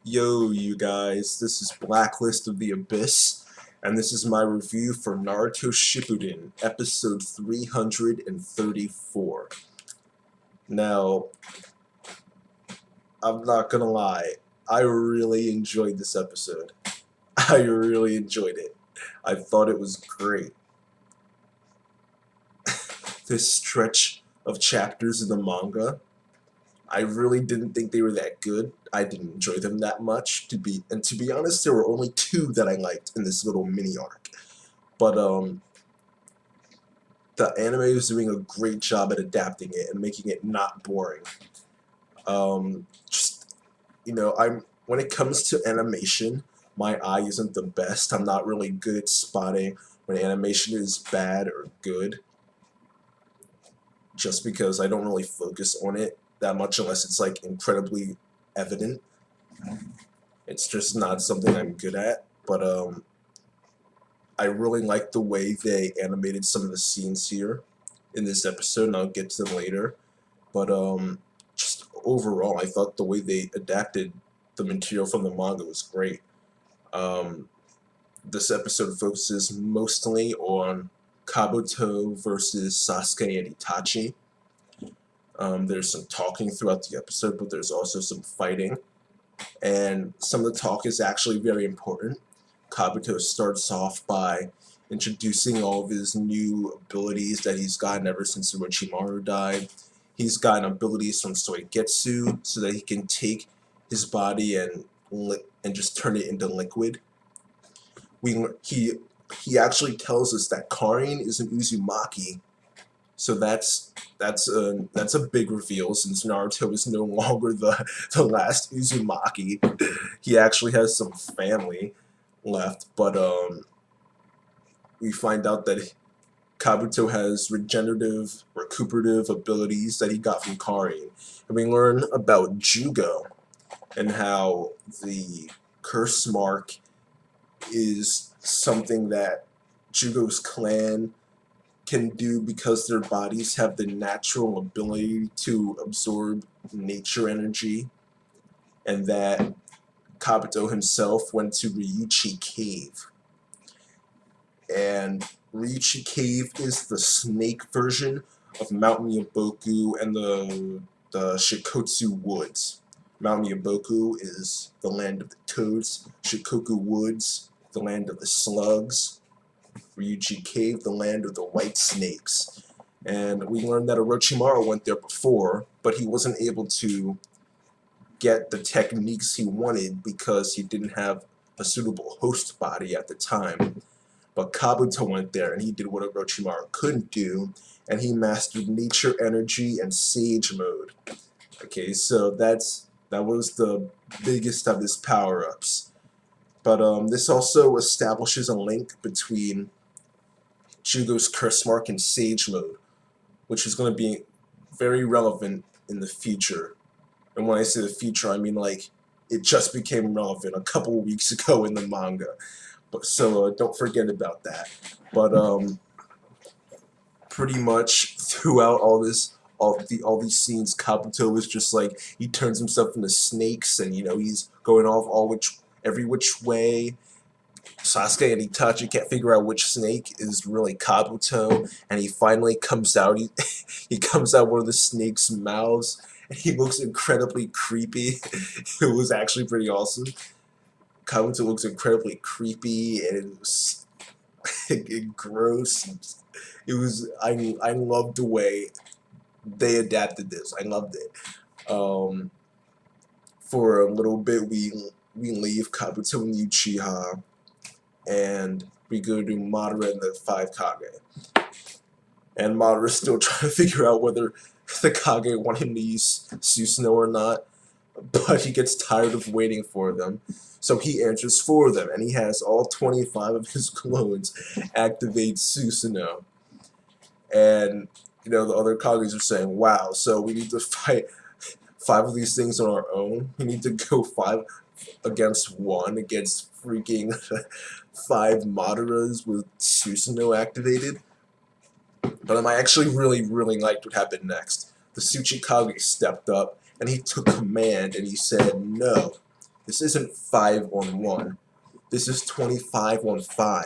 Yo, you guys, this is Blacklist of the Abyss, and this is my review for Naruto Shippuden, episode 334. Now, I'm not gonna lie, I really enjoyed this episode. I really enjoyed it. I thought it was great. This stretch of chapters in the manga, I really didn't think they were that good. I didn't enjoy them that much, to be honest, there were only two that I liked in this little mini arc. But the anime is doing a great job at adapting it and making it not boring. Just I'm when it comes to animation, my eye isn't the best. I'm not really good at spotting when animation is bad or good, just because I don't really focus on it that much unless it's like incredibly evident. It's just not something I'm good at. But I really like the way they animated some of the scenes here in this episode, and I'll get to them later. But just overall, I thought the way they adapted the material from the manga was great. Um, this episode focuses mostly on Kabuto versus Sasuke and Itachi. There's some talking throughout the episode, but there's also some fighting. And some of the talk is actually very important. Kabuto starts off by introducing all of his new abilities that he's gotten ever since Orochimaru died. He's gotten abilities from Soigetsu so that he can take his body and just turn it into liquid. He actually tells us that Karin is an Uzumaki, so that's a big reveal since Naruto is no longer the last Uzumaki. He actually has some family left, but we find out that Kabuto has regenerative, recuperative abilities that he got from Karin. And we learn about Jugo and how the curse mark is something that Jugo's clan can do because their bodies have the natural ability to absorb nature energy, and that Kabuto himself went to Ryuchi Cave. And Ryuchi Cave is the snake version of Mount Myoboku and the Shikotsu Woods. Mount Myoboku is the land of the toads, Shikoku Woods, the land of the slugs, Ryuchi Cave, the land of the white snakes. And we learned that Orochimaru went there before, but he wasn't able to get the techniques he wanted because he didn't have a suitable host body at the time. But Kabuto went there and he did what Orochimaru couldn't do, and he mastered nature energy and sage mode. Okay, so that was the biggest of his power-ups. But this also establishes a link between Jugo's curse mark and sage mode, which is going to be very relevant in the future. And when I say the future, I mean like it just became relevant a couple of weeks ago in the manga. But so don't forget about that. But pretty much throughout all these scenes, Kabuto is just like he turns himself into snakes, and he's going off every which way. Sasuke and Itachi can't figure out which snake is really Kabuto, and he finally comes out. He comes out one of the snake's mouths, and he looks incredibly creepy. It was actually pretty awesome. Kabuto looks incredibly creepy, and it was gross. I loved the way they adapted this. I loved it. For a little bit, we leave Kabuto and Uchiha, and we go to Madara and the Five Kage. And Madara's still trying to figure out whether the Kage want him to use Susanoo or not, but he gets tired of waiting for them. So he answers for them, and he has all 25 of his clones activate Susanoo. And, the other Kages are saying, wow, so we need to fight 5 of these things on our own? We need to go 5 against 1 against freaking 5 Madaras with Susanoo activated? But I actually really liked what happened next. The Tsuchikage stepped up, and he took command, and he said, no, This isn't 5-on-1. This is 25-on-5.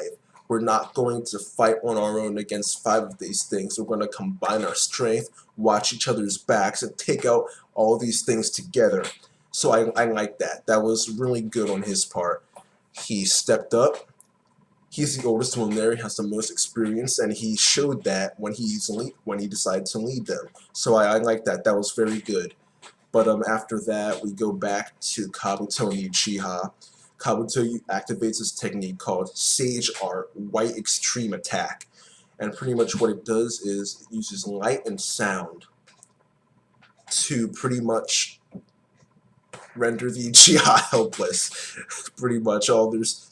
We're not going to fight on our own against 5 of these things. We're going to combine our strength, watch each other's backs, and take out all these things together. So I like that. That was really good on his part. He stepped up. He's the oldest one there. He has the most experience, and he showed that when he decided to lead them. So I like that. That was very good. But after that, we go back to Kabuto and Uchiha. Kabuto activates his technique called Sage Art White Extreme Attack. And pretty much what it does is it uses light and sound to pretty much render the Uchiha helpless. Pretty much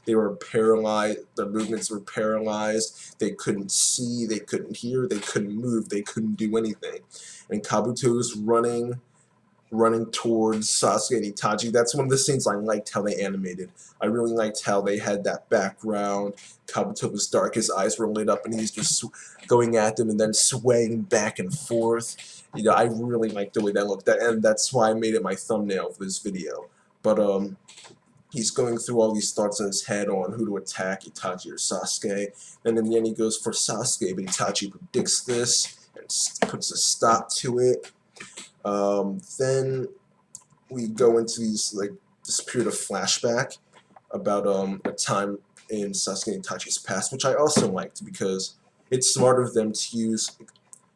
they were paralyzed, their movements were paralyzed, they couldn't see, they couldn't hear, they couldn't move, they couldn't do anything. And Kabuto's running towards Sasuke and Itachi. That's one of the scenes I liked how they animated. I really liked how they had that background. Kabuto was dark, his eyes were lit up, and he's just going at them and then swaying back and forth. You know, I really liked the way that looked, and that's why I made it my thumbnail for this video. But he's going through all these thoughts in his head on who to attack, Itachi or Sasuke. And in the end, he goes for Sasuke, but Itachi predicts this and puts a stop to it. Then we go into this period of flashback about a time in Sasuke and Itachi's past, which I also liked because it's smart of them to use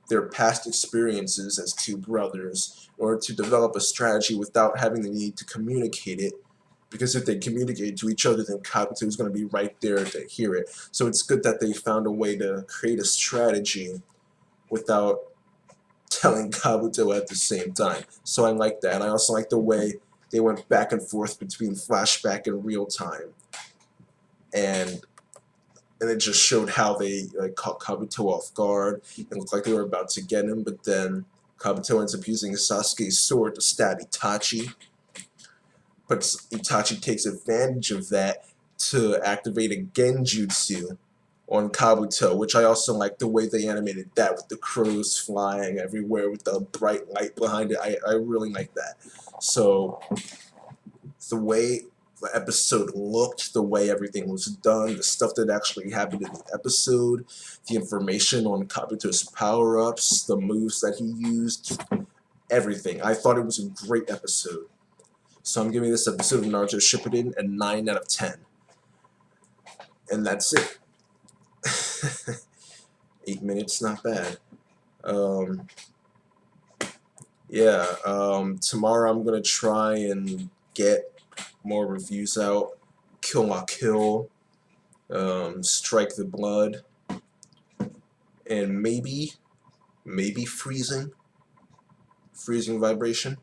their past experiences as two brothers in order to develop a strategy without having the need to communicate it. Because if they communicate to each other, then Kabuto is going to be right there to hear it. So it's good that they found a way to create a strategy without telling Kabuto at the same time. So I like that. And I also like the way they went back and forth between flashback and real time. And it just showed how they caught Kabuto off guard. It looked like they were about to get him, but then Kabuto ends up using Sasuke's sword to stab Itachi. But Itachi takes advantage of that to activate a genjutsu on Kabuto, which I also like the way they animated that with the crows flying everywhere with the bright light behind it. I really like that. So the way the episode looked, the way everything was done, the stuff that actually happened in the episode, the information on Kabuto's power-ups, the moves that he used, everything. I thought it was a great episode. So I'm giving this episode of Naruto Shippuden a 9 out of 10. And that's it. 8 minutes, not bad. Tomorrow I'm gonna try and get more reviews out. Kill La Kill, Strike the Blood, and maybe Freezing Vibration,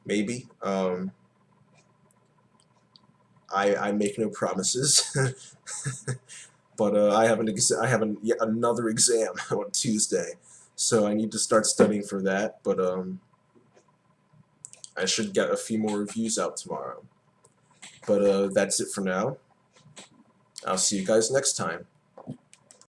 maybe. I make no promises. But I have yet another exam on Tuesday, so I need to start studying for that. But I should get a few more reviews out tomorrow. But that's it for now. I'll see you guys next time.